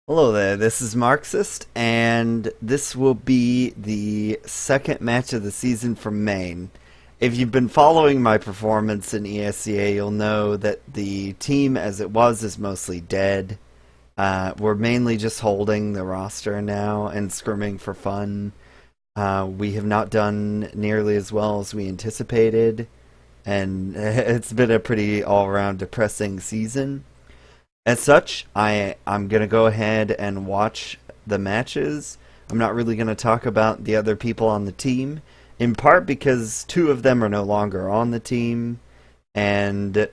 Hello there, this is Marxist, and this will be the second match of the season from Maine. If you've been following my performance in ESCA, you'll know that the team as it was is mostly dead. We're mainly just holding the roster now and scrimming for fun. We have not done nearly as well as we anticipated, and it's been a pretty all-around depressing season. As such, I'm going to go ahead and watch the matches. I'm not really going to talk about the other people on the team, in part because two of them are no longer on the team, and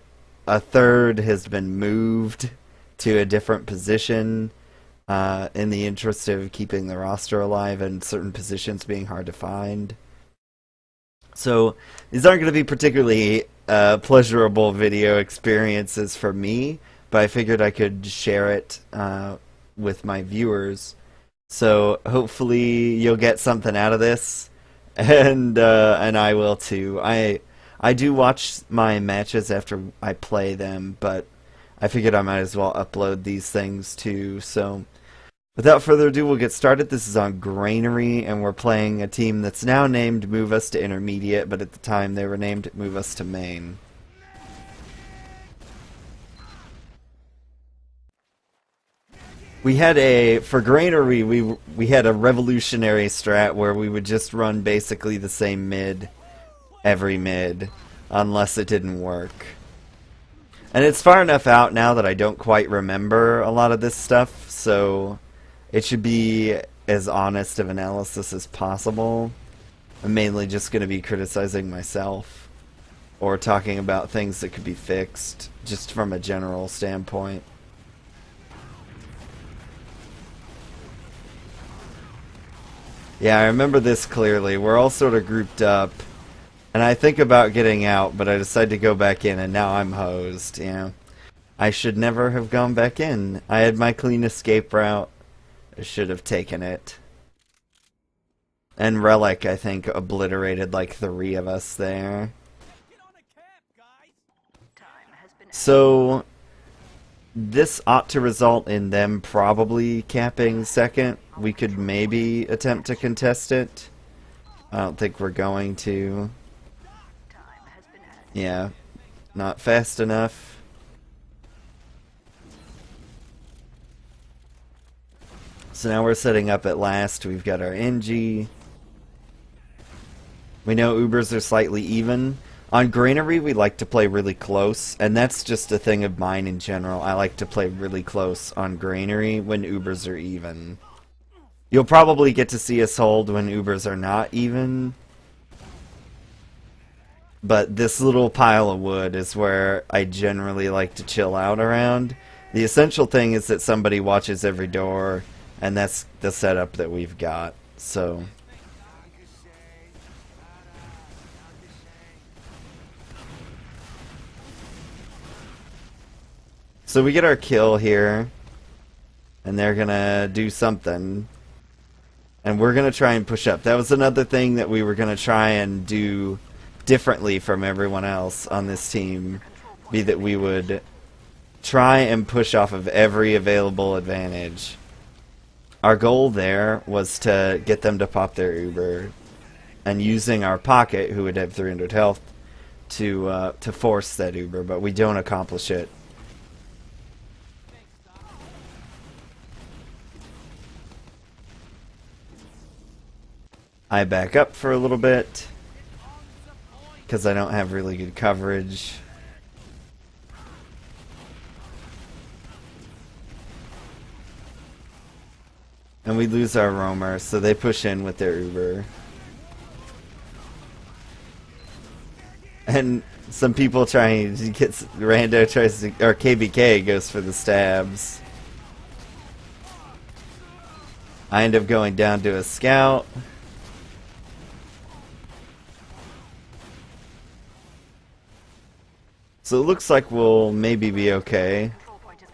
a third has been moved to a different position in the interest of keeping the roster alive and certain positions being hard to find. So these aren't going to be particularly pleasurable video experiences for me, but I figured I could share it with my viewers. So hopefully you'll get something out of this, and I will too. I do watch my matches after I play them, but I figured I might as well upload these things too. So without further ado, we'll get started. This is on Granary, and we're playing a team that's now named Move Us to Intermediate, but at the time they were named Move Us to Main. For Granary, we had a revolutionary strat where we would just run basically the same mid every mid, unless it didn't work. And it's far enough out now that I don't quite remember a lot of this stuff, so it should be as honest of analysis as possible. I'm mainly just going to be criticizing myself, or talking about things that could be fixed, just from a general standpoint. Yeah, I remember this clearly. We're all sort of grouped up, and I think about getting out, but I decide to go back in, and now I'm hosed. I should never have gone back in. I had my clean escape route. I should have taken it. And Relic, I think, obliterated like 3 of us there. So this ought to result in them probably capping second. We could maybe attempt to contest it. I don't think we're going to. Yeah, not fast enough. So now we're setting up at last. We've got our NG. We know Ubers are slightly even. On Granary, we like to play really close, and that's just a thing of mine in general. I like to play really close on Granary when Ubers are even. You'll probably get to see us hold when Ubers are not even. But this little pile of wood is where I generally like to chill out around. The essential thing is that somebody watches every door, and that's the setup that we've got. So we get our kill here, and they're gonna do something, and we're gonna try and push up. That was another thing that we were gonna try and do differently from everyone else on this team, be that we would try and push off of every available advantage. Our goal there was to get them to pop their Uber, and using our pocket, who would have 300 health, to force that Uber, but we don't accomplish it. I back up for a little bit because I don't have really good coverage. And we lose our roamer, so they push in with their Uber. And some people trying to get Rando tries to, or KBK goes for the stabs. I end up going down to a scout. So it looks like we'll maybe be okay.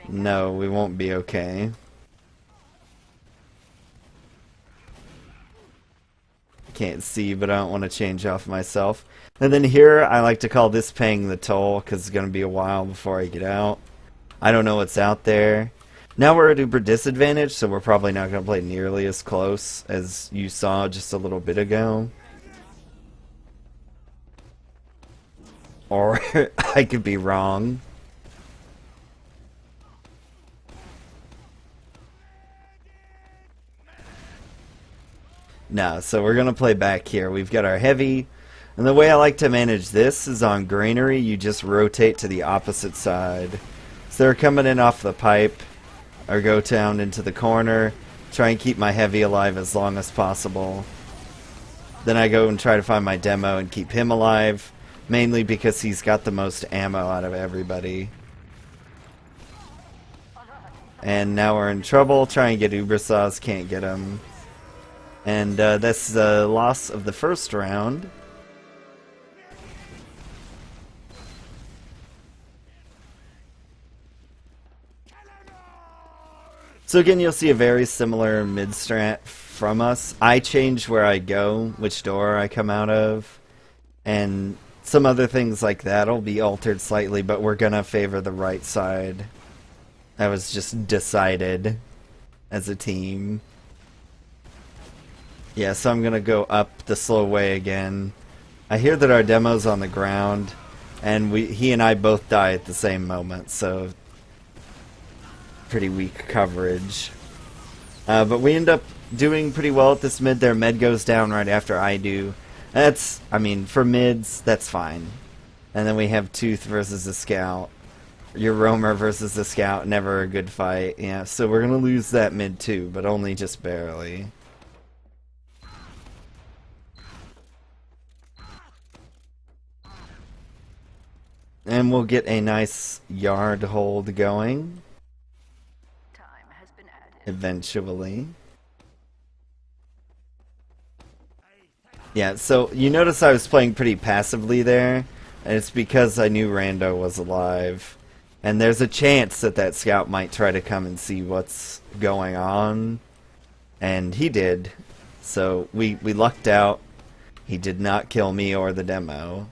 No, we won't be okay. Can't see, but I don't want to change off myself. And then here, I like to call this paying the toll, because it's going to be a while before I get out. I don't know what's out there. Now we're at Uber disadvantage, so we're probably not going to play nearly as close as you saw just a little bit ago. Or I could be wrong. No, so we're going to play back here. We've got our heavy. And the way I like to manage this is on greenery, you just rotate to the opposite side. So they're coming in off the pipe, or go down into the corner, try and keep my heavy alive as long as possible. Then I go and try to find my demo and keep him alive, mainly because he's got the most ammo out of everybody. And now we're in trouble, try and get Uber Saws, can't get him. And that's the loss of the first round. So again, you'll see a very similar mid-strat from us. I change where I go, which door I come out of, and some other things like that will be altered slightly, but we're going to favor the right side. That was just decided as a team. Yeah, so I'm going to go up the slow way again. I hear that our demo's on the ground, and he and I both die at the same moment, so pretty weak coverage. But we end up doing pretty well at this mid. Their med goes down right after I do. That's, I mean, for mids, that's fine. And then we have Tooth versus the Scout. Your Roamer versus the Scout, never a good fight. Yeah, so we're going to lose that mid too, but only just barely. And we'll get a nice yard hold going. Time has been added. Eventually. Yeah, so you notice I was playing pretty passively there, and it's because I knew Rando was alive. And there's a chance that that scout might try to come and see what's going on. And he did. So we lucked out. He did not kill me or the demo.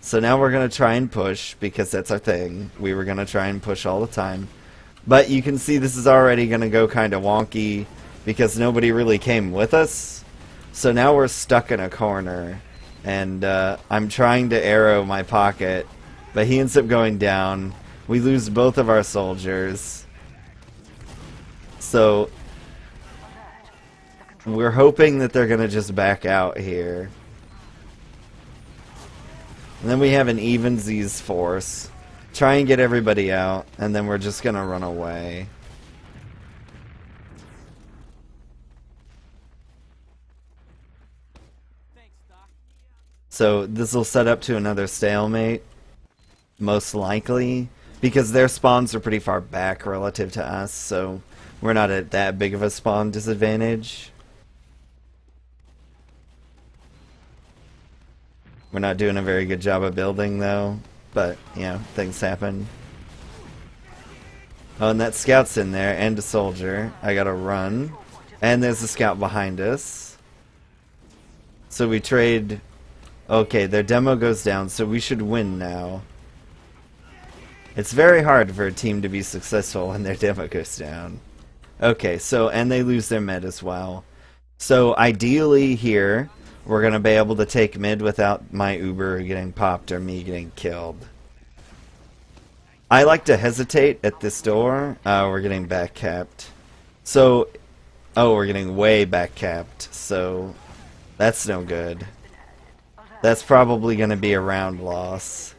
So now we're going to try and push, because that's our thing. We were going to try and push all the time. But you can see this is already going to go kind of wonky, because nobody really came with us. So now we're stuck in a corner. And I'm trying to arrow my pocket, but he ends up going down. We lose both of our soldiers. So we're hoping that they're going to just back out here. And then we have an evensies force. Try and get everybody out, and then we're just going to run away. So this will set up to another stalemate, most likely, because their spawns are pretty far back relative to us, so we're not at that big of a spawn disadvantage. We're not doing a very good job of building, though, but, you know, things happen. Oh, and that scout's in there, and a soldier. I gotta run. And there's a scout behind us. So we trade. Okay, their demo goes down, so we should win now. It's very hard for a team to be successful when their demo goes down. Okay, so, and they lose their med as well. So, ideally here, we're going to be able to take mid without my Uber getting popped or me getting killed. I like to hesitate at this door. We're getting back capped. So, oh, we're getting way back capped. So, that's no good. That's probably going to be a round loss.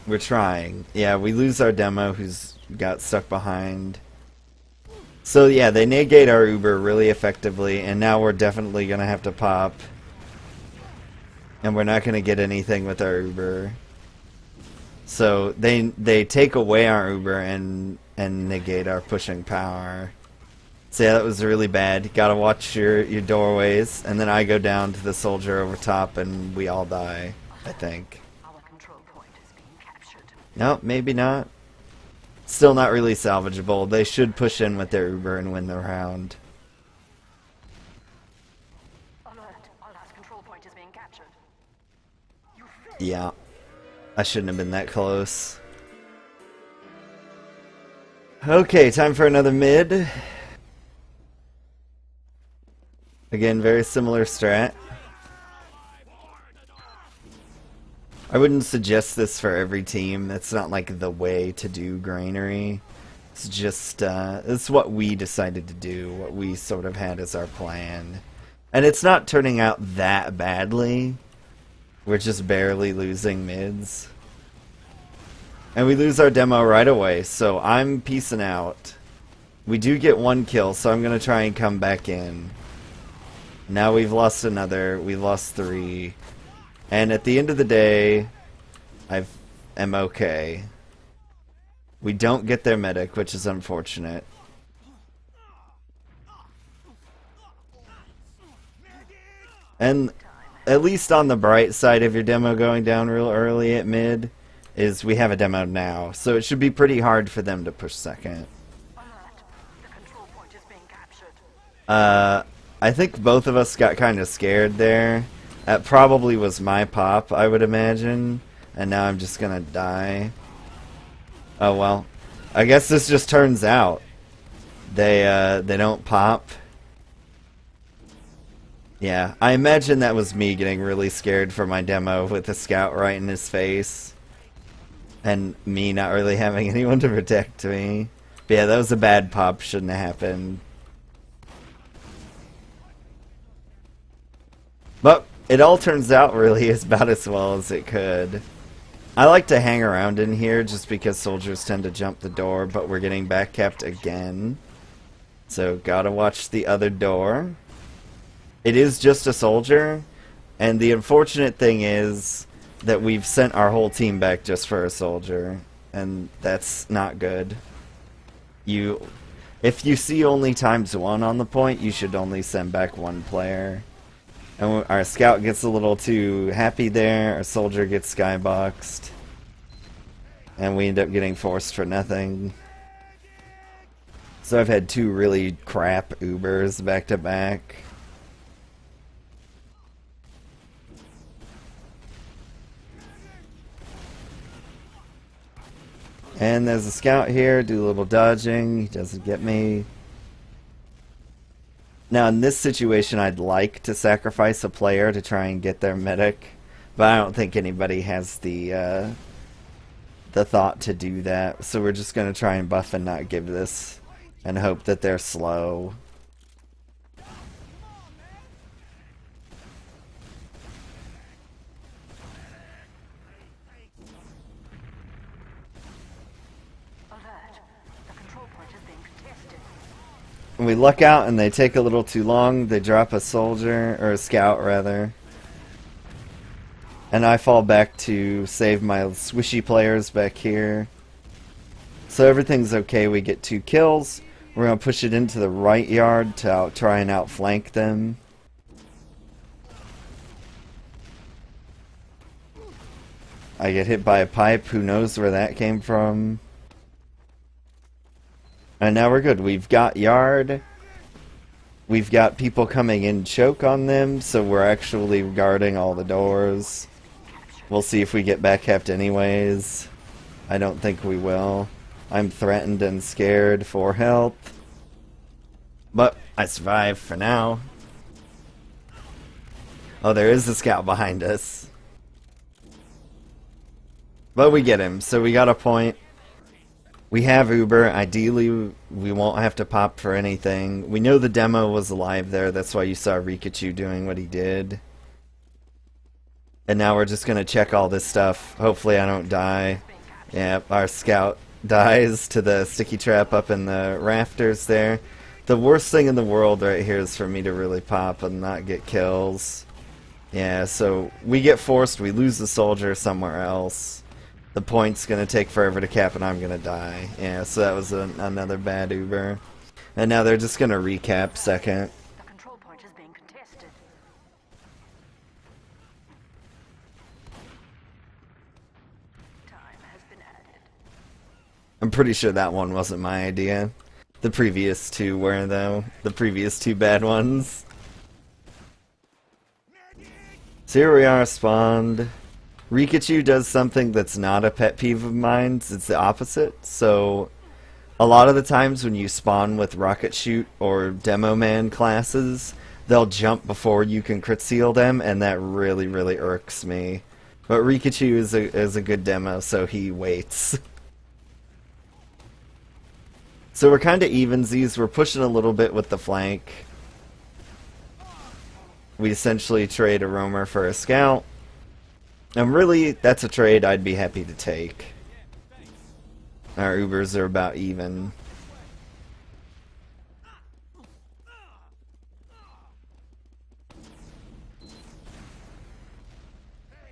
We're trying. Yeah, we lose our demo who's got stuck behind. So yeah, they negate our Uber really effectively, and now we're definitely going to have to pop. And we're not going to get anything with our Uber. So they take away our Uber and negate our pushing power. So yeah, that was really bad. Gotta watch your doorways, and then I go down to the soldier over top, and we all die, I think. Our control point is being captured. No, maybe not. Still not really salvageable. They should push in with their Uber and win the round. Alert! Our last control point is being captured. Yeah. I shouldn't have been that close. Okay, time for another mid. Again, very similar strat. I wouldn't suggest this for every team. That's not like the way to do granary. It's just, it's what we decided to do, what we sort of had as our plan. And it's not turning out that badly. We're just barely losing mids. And we lose our demo right away, so I'm peacing out. We do get one kill, so I'm going to try and come back in. Now we've lost another. We lost 3. And at the end of the day, I am okay. We don't get their medic, which is unfortunate. And at least on the bright side of your demo going down real early at mid, is we have a demo now. So it should be pretty hard for them to push second. Alert. The control point is being captured. I think both of us got kind of scared there. That probably was my pop, I would imagine. And now I'm just gonna die. Oh well. I guess this just turns out. They don't pop. Yeah, I imagine that was me getting really scared for my demo with the scout right in his face. And me not really having anyone to protect me. But yeah, that was a bad pop, shouldn't have happened. But it all turns out really is about as well as it could. I like to hang around in here just because soldiers tend to jump the door, but we're getting back capped again. So gotta watch the other door. It is just a soldier, and the unfortunate thing is that we've sent our whole team back just for a soldier, and that's not good. If you see only ×1 on the point, you should only send back 1 player. And our scout gets a little too happy there, our soldier gets skyboxed, and we end up getting forced for nothing. So I've had 2 really crap Ubers back to back. And there's a scout here, do a little dodging, he doesn't get me. Now in this situation I'd like to sacrifice a player to try and get their medic, but I don't think anybody has the thought to do that, so we're just going to try and buff and not give this, and hope that they're slow. We luck out and they take a little too long. They drop a soldier, or a scout rather. And I fall back to save my swishy players back here. So everything's okay. We get 2 kills. We're going to push it into the right yard to try and outflank them. I get hit by a pipe. Who knows where that came from? And now we're good. We've got yard. We've got people coming in choke on them, so we're actually guarding all the doors. We'll see if we get back capped anyways. I don't think we will. I'm threatened and scared for health. But I survived for now. Oh, there is a scout behind us. But we get him, so we got a point. We have Uber. Ideally, we won't have to pop for anything. We know the demo was alive there. That's why you saw Rikachu doing what he did. And now we're just going to check all this stuff. Hopefully I don't die. Yep, our scout dies to the sticky trap up in the rafters there. The worst thing in the world right here is for me to really pop and not get kills. Yeah, so we get forced. We lose the soldier somewhere else. The point's going to take forever to cap and I'm going to die. Yeah, so that was another bad Uber. And now they're just going to recap second. The control point is being contested. Time has been added. I'm pretty sure that one wasn't my idea. The previous 2 were, though. The previous 2 bad ones. So here we are, spawned. Rikachu does something that's not a pet peeve of mine. It's the opposite. So A lot of the times when you spawn with Rocket Shoot or Demo Man classes, they'll jump before you can crit seal them, and that really, really irks me. But Rikachu is a good demo, so he waits. So we're kind of evensies. We're pushing a little bit with the flank. We essentially trade a roamer for a scout. And really, that's a trade I'd be happy to take. Our Ubers are about even.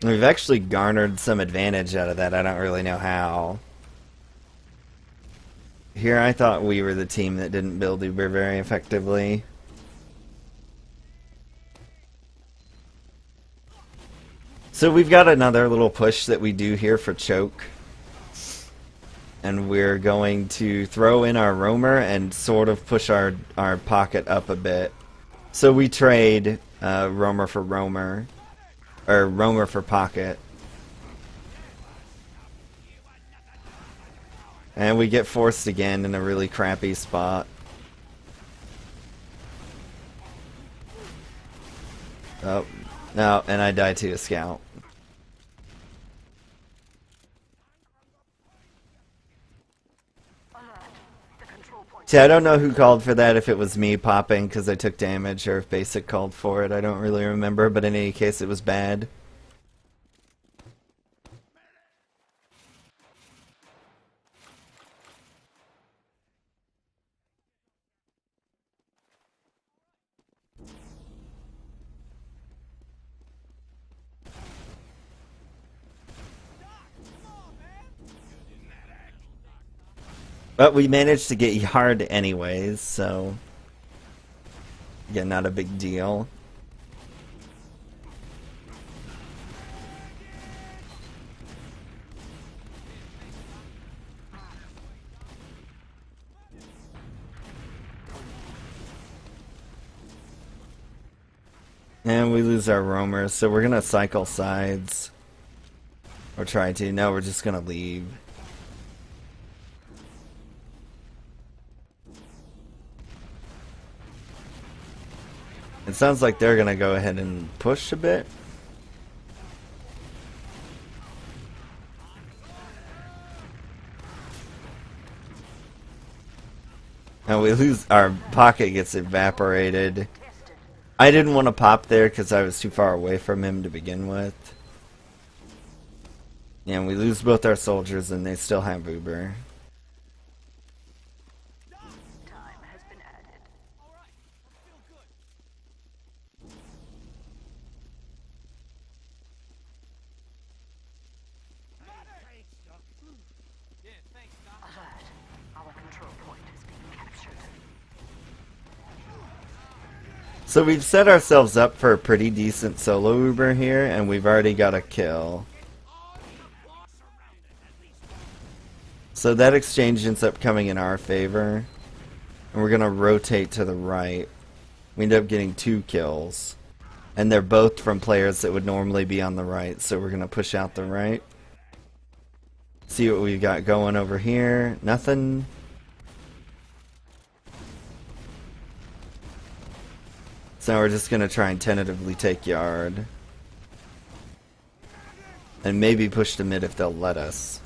We've actually garnered some advantage out of that. I don't really know how. Here I thought we were the team that didn't build Uber very effectively. So we've got another little push that we do here for choke. And we're going to throw in our roamer and sort of push our pocket up a bit. So we trade roamer for roamer. Or roamer for pocket. And we get forced again in a really crappy spot. Oh, no, and I die to a scout. See, I don't know who called for that, if it was me popping because I took damage, or if Basic called for it. I don't really remember, but in any case, it was bad. But we managed to get yard anyways, so yeah, not a big deal. And we lose our roamers, so we're gonna cycle sides. Or try to. No, we're just gonna leave. It sounds like they're gonna go ahead and push a bit. And we lose, our pocket gets evaporated. I didn't want to pop there because I was too far away from him to begin with. And we lose both our soldiers and they still have Uber. So we've set ourselves up for a pretty decent solo Uber here, and we've already got a kill. So that exchange ends up coming in our favor. And we're going to rotate to the right. We end up getting 2 kills. And they're both from players that would normally be on the right, so we're going to push out the right. See what we've got going over here. Nothing. So we're just going to try and tentatively take yard. And maybe push to mid if they'll let us.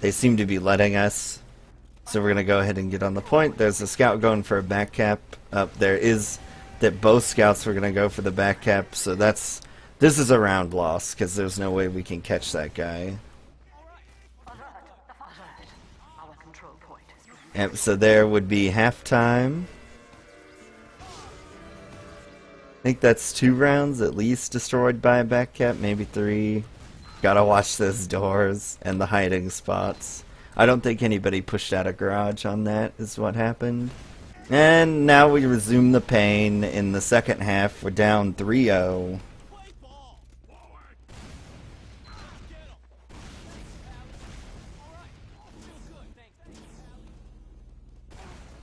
They seem to be letting us. So we're going to go ahead and get on the point. There's a scout going for a back cap. There is that both scouts were going to go for the back cap. So this is a round loss because there's no way we can catch that guy. Yep, so there would be halftime. I think that's 2 rounds at least destroyed by a back cap, maybe 3. Gotta watch those doors and the hiding spots. I don't think anybody pushed out a garage on that, is what happened. And now we resume the pain in the second half. We're down 3-0.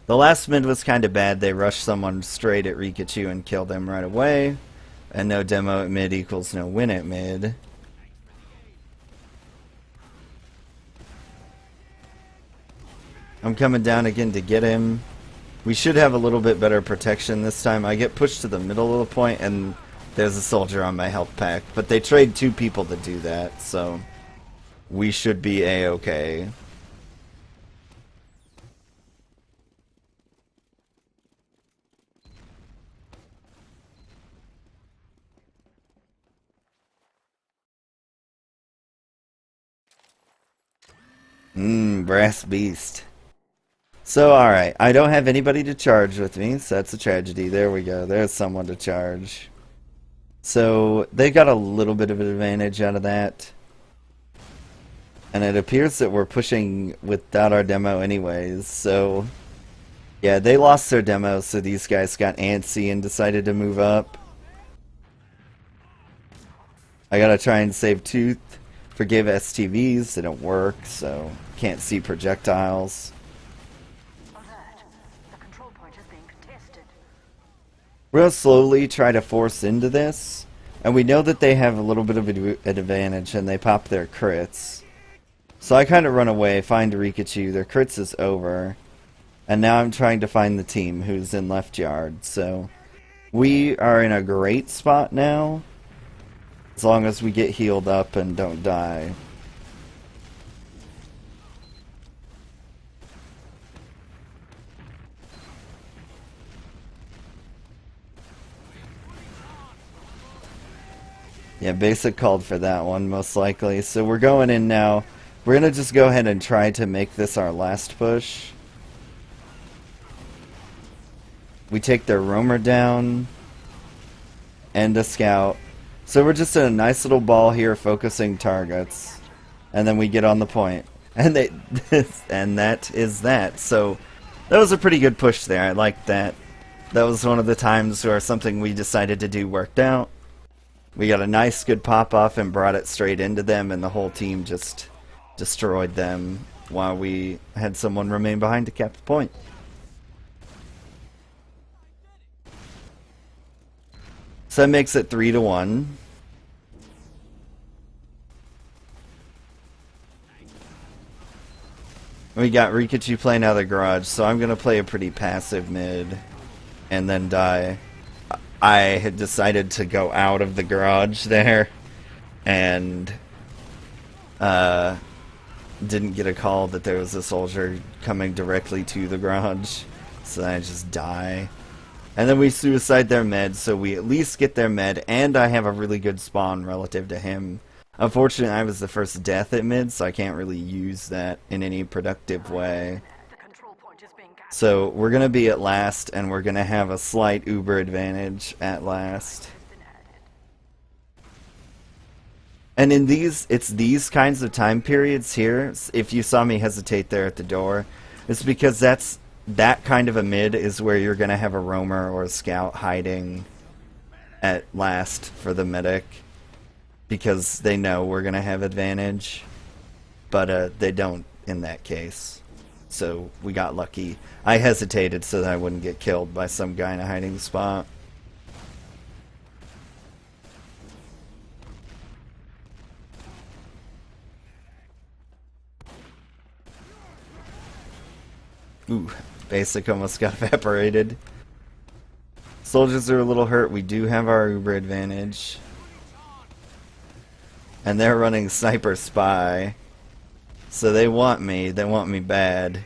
The last mid was kind of bad. They rushed someone straight at Rikachu and killed him right away. And no demo at mid equals no win at mid. I'm coming down again to get him. We should have a little bit better protection this time. I get pushed to the middle of the point, and there's a soldier on my health pack. But they trade 2 people to do that, so we should be A-okay. Brass beast. So, alright, I don't have anybody to charge with me, so that's a tragedy. There we go, there's someone to charge. So, they got a little bit of an advantage out of that. And it appears that we're pushing without our demo anyways, so... Yeah, they lost their demo, so these guys got antsy and decided to move up. I gotta try and save Tooth. Forgive STVs, they don't work, so can't see projectiles. Alert. The control point is being contested. We're gonna slowly try to force into this, and we know that they have a little bit of an advantage, and they pop their crits. So I kind of run away, find Rikachu, their crits is over, and now I'm trying to find the team who's in left yard. So we are in a great spot now, as long as we get healed up and don't die. Yeah, basic called for that one, most likely. So we're going in now. We're going to just go ahead and try to make this our last push. We take their roamer down. And a scout. So we're just in a nice little ball here, focusing targets. And then we get on the point. And they, and that is that. So that was a pretty good push there. I liked that. That was one of the times where something we decided to do worked out. We got a nice good pop-off and brought it straight into them, and the whole team just destroyed them while we had someone remain behind to cap the point. So that makes it 3-1. We got Rikachu playing out of the garage, so I'm going to play a pretty passive mid and then die. I had decided to go out of the garage there and didn't get a call that there was a soldier coming directly to the garage, so I just die. And then we suicide their med, so we at least get their med, and I have a really good spawn relative to him. Unfortunately, I was the first death at mid, so I can't really use that in any productive way. The control point is being captured. So we're going to be at last, and we're going to have a slight Uber advantage at last. And in these, it's these kinds of time periods here, if you saw me hesitate there at the door, it's because that kind of a mid is where you're going to have a roamer or a scout hiding at last for the medic, because they know we're going to have advantage, but they don't in that case. So we got lucky. I hesitated so that I wouldn't get killed by some guy in a hiding spot. Ooh, basic almost got evaporated. Soldiers are a little hurt. We do have our Uber advantage. And they're running Sniper Spy. So they want me bad.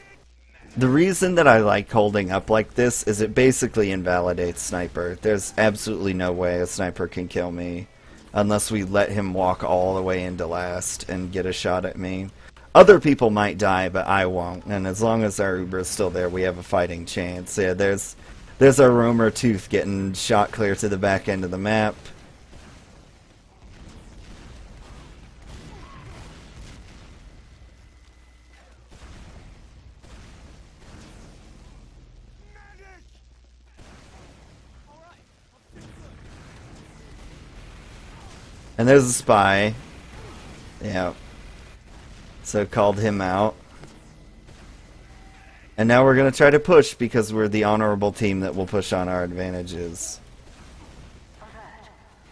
The reason that I like holding up like this is it basically invalidates Sniper. There's absolutely no way a Sniper can kill me unless we let him walk all the way into last and get a shot at me. Other people might die, but I won't. And as long as our Uber is still there, we have a fighting chance. Yeah, there's our roamer Tooth getting shot clear to the back end of the map. And there's a spy. Yeah. So called him out. And now we're going to try to push because we're the honorable team that will push on our advantages. Alert.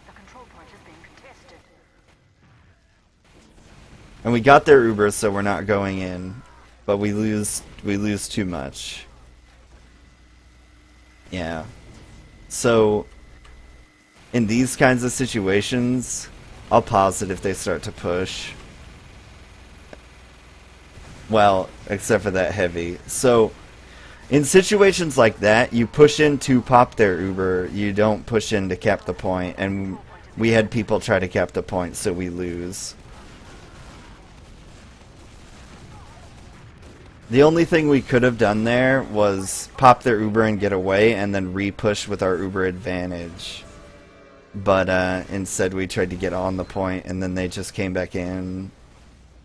The control point is being contested. And we got their Uber, so we're not going in. but we lose too much. Yeah. So in these kinds of situations, I'll pause it if they start to push. Well, except for that heavy. So in situations like that, you push in to pop their Uber. You don't push in to cap the point, and we had people try to cap the point, so we lose. The only thing we could have done there was pop their Uber and get away, and then re-push with our Uber advantage. But instead we tried to get on the point, and then they just came back in.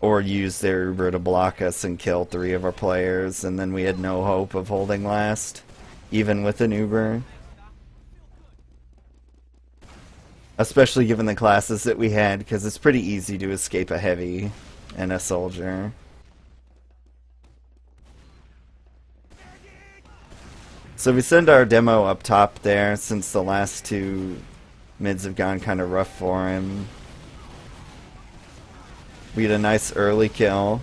Or used their Uber to block us and kill 3 of our players, and then we had no hope of holding last, even with an Uber. Especially given the classes that we had, because it's pretty easy to escape a heavy and a soldier. So we send our demo up top there, since the last 2 mids have gone kind of rough for him. We get a nice early kill.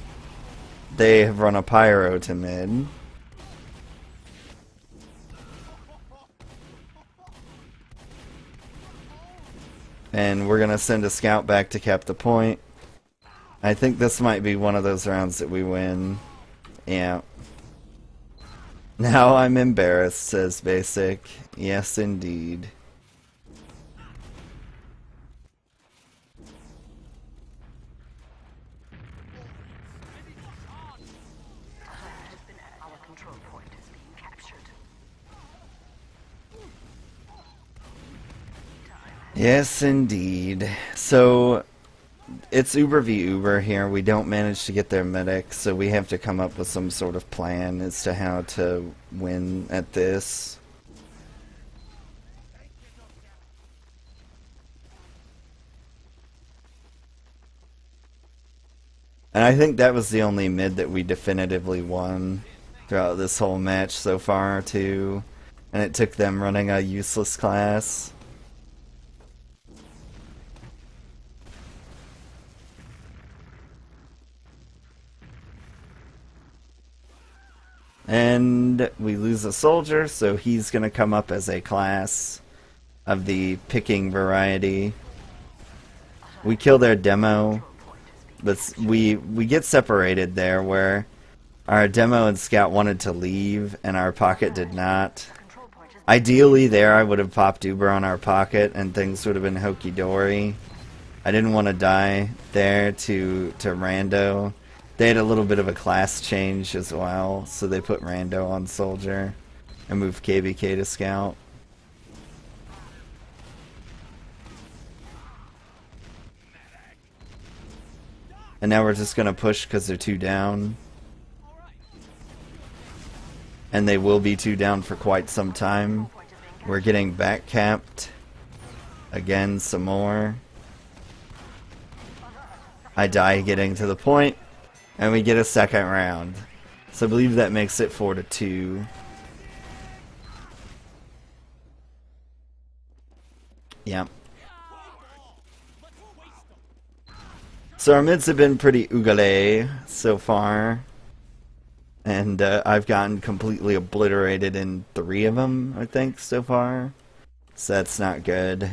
They have run a pyro to mid. And we're gonna send a scout back to cap the point. I think this might be one of those rounds that we win. Yeah. Now I'm embarrassed, says Basic. Yes, indeed. Our control point is being captured. Yes, indeed. So, it's Uber v Uber here. We don't manage to get their medic, so we have to come up with some sort of plan as to how to win at this. And I think that was the only mid that we definitively won throughout this whole match so far, too. And it took them running a useless class. And we lose a soldier, so he's going to come up as a class of the picking variety. We kill their demo, but we get separated there where our demo and scout wanted to leave and our pocket did not. Ideally there I would have popped Uber on our pocket and things would have been hokey-dory. I didn't want to die there to Rando. They had a little bit of a class change as well, so they put Rando on Soldier and moved KBK to Scout. And now we're just going to push because they're 2 down. And they will be 2 down for quite some time. We're getting back capped. Again, some more. I die getting to the point. And we get a second round. So I believe that makes it 4-2. Yep. So our mids have been pretty oogale so far. And I've gotten completely obliterated in 3 of them, I think, so far. So that's not good.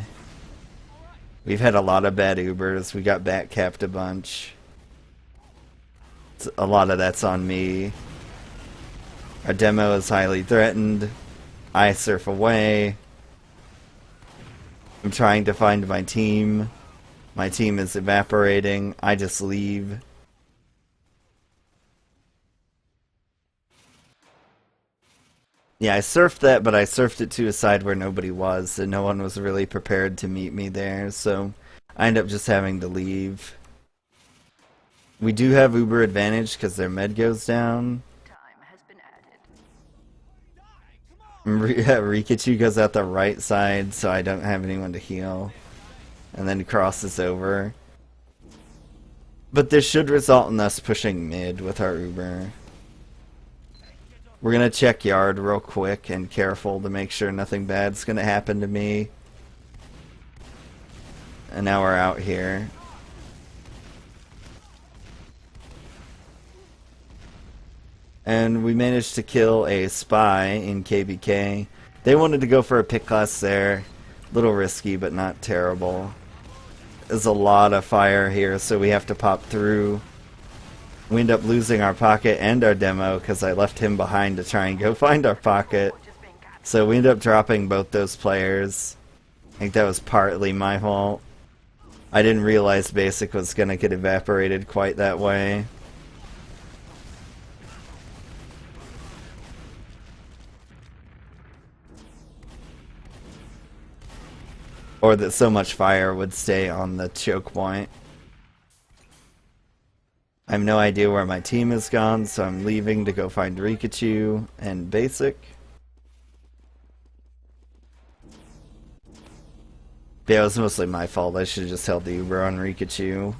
We've had a lot of bad Ubers. We got back capped a bunch. A lot of that's on me. Our demo is highly threatened. I surf away. I'm trying to find my team. My team is evaporating. I just leave. Yeah, I surfed that, but I surfed it to a side where nobody was, and no one was really prepared to meet me there, so I end up just having to leave. We do have Uber advantage because their med goes down. Time has been added. Rikachu goes out the right side, so I don't have anyone to heal. And then crosses over. But this should result in us pushing mid with our Uber. We're going to check yard real quick and careful to make sure nothing bad's going to happen to me. And now we're out here. And we managed to kill a spy in KBK. They wanted to go for a pick class there. Little risky, but not terrible. There's a lot of fire here, so we have to pop through. We end up losing our pocket and our demo because I left him behind to try and go find our pocket. So we end up dropping both those players. I think that was partly my fault. I didn't realize basic was going to get evaporated quite that way. Or that so much fire would stay on the choke point. I have no idea where my team has gone, so I'm leaving to go find Rikachu and basic. Yeah, it was mostly my fault. I should have just held the Uber on Rikachu.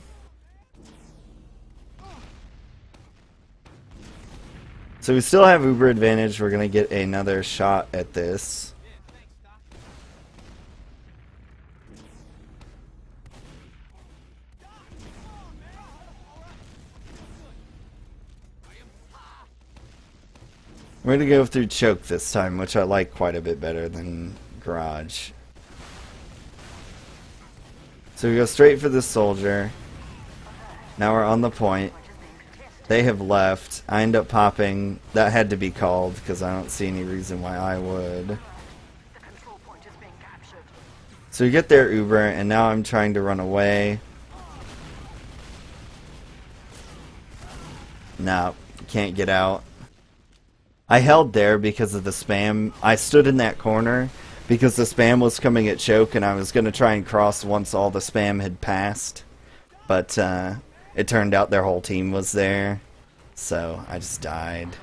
So we still have Uber advantage. We're going to get another shot at this. We're going to go through choke this time, which I like quite a bit better than garage. So we go straight for the soldier. Now we're on the point. They have left. I end up popping. That had to be called because I don't see any reason why I would. So we get their Uber, and now I'm trying to run away. No, can't get out. I held there because of the spam. I stood in that corner because the spam was coming at choke, and I was going to try and cross once all the spam had passed. But it turned out their whole team was there, so I just died.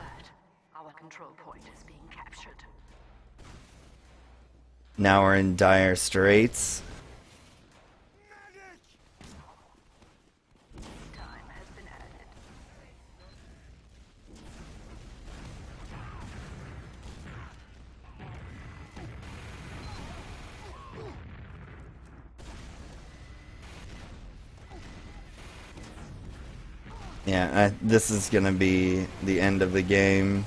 Our control point is being captured. Now we're in dire straits. Time has been added. Yeah, this is going to be the end of the game.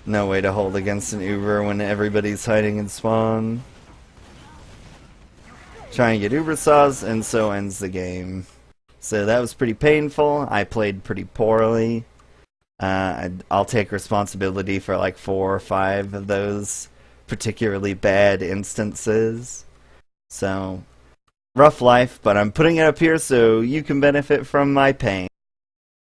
No way to hold against an Uber when everybody's hiding in spawn. Try and get Uber saws, and so ends the game. So that was pretty painful. I played pretty poorly. I'll take responsibility for like 4 or 5 of those particularly bad instances. So, rough life, but I'm putting it up here so you can benefit from my pain.